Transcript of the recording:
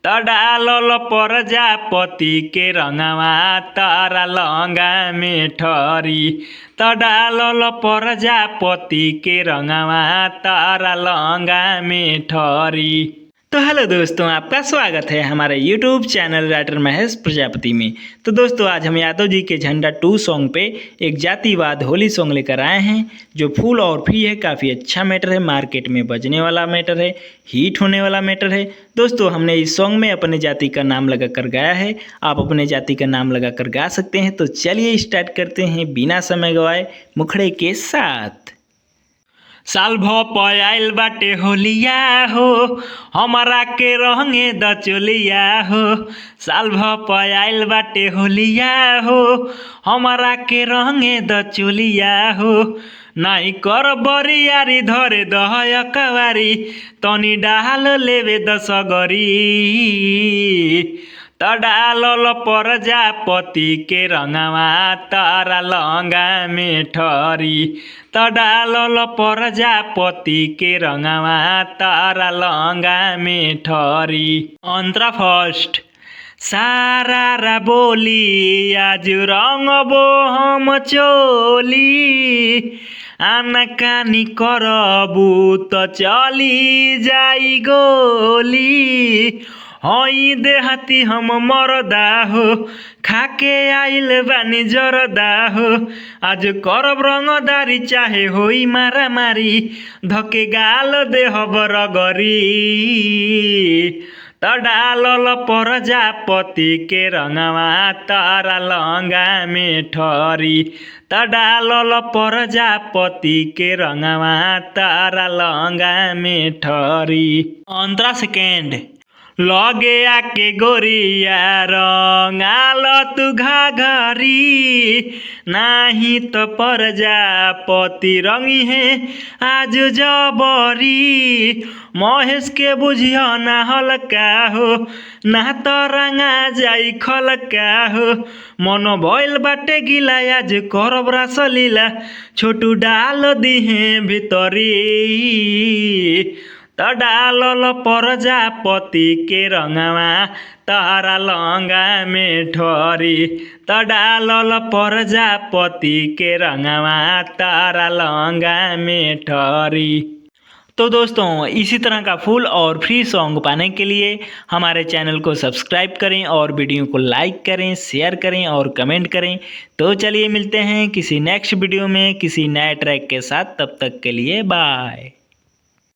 त डालल प्रजापति के रंगवा तारा लंगा में ठरी। त डालल प्रजापति के रंगवा तारा लंगा में ठरी। तो हेलो दोस्तों, आपका स्वागत है हमारे YouTube channel writer Mahesh Prajapati में। तो दोस्तों, आज हम यादव जी के झंडा 2 सॉन्ग पे एक जातिवाद होली सॉन्ग लेकर आए हैं जो फुल और फ्री है। काफ़ी अच्छा मैटर है, मार्केट में बजने वाला मैटर है, हिट होने वाला मैटर है। दोस्तों, हमने इस सॉन्ग में अपने जाति का नाम लगा कर गाया है। आप अपने जाति का नाम लगा कर गा सकते हैं। तो चलिए स्टार्ट करते हैं बिना समय गवाए मुखड़े के साथ। साल आइल बाटे होलिया हो, हमारा के रंगे द चोलिया हो। साल आइल बाटे होलिया हो, हमारा के रंगे द चोलिया हो। नाई कर बरियारी धरे दहय कवारी, तनी डाल लेवे द सगरी। त डालल प्रजापति के रंगवा तारा लंगा में ठरी। त डालल प्रजापति के रंगवा तारा लंगा में ठरी। अंतरा फर्स्ट। सारा बोली आज रंगबो हम चोली, आनाकानी करबू त चली जाई गोली। हई देहाती हम मरदा हो, खाके आइल बानी जरदा हो। आज करब रंगदारी चाहे होई मारामारी, धके गाल देहब रगरी। त डालल प्रजापति के रंगवा तारा लंगा में ठरी। त डालल प्रजापति के रंगवा तारा लंगा में ठरी। अंतरा सेकेंड। लगे आके गोरिया रंगाल तू घाघरी, नाही तो प्रजापति रंगी है आज जबरी। महेश के बुझिया ना हल्का हो, ना तो रंगा जाई खलका हो। मनो भइल बाटे गिला आज करब रासलीला, छोटू डाल दिहे भितरी। त डालल प्रजापति के रंगवा तारा लंगा में ठरी। त डालल प्रजापति के रंगवा तारा लंगा में ठरी। तो दोस्तों, इसी तरह का फुल और फ्री सॉन्ग पाने के लिए हमारे चैनल को सब्सक्राइब करें और वीडियो को लाइक करें, शेयर करें और कमेंट करें। तो चलिए मिलते हैं किसी नेक्स्ट वीडियो में किसी नए ट्रैक के साथ। तब तक के लिए बाय।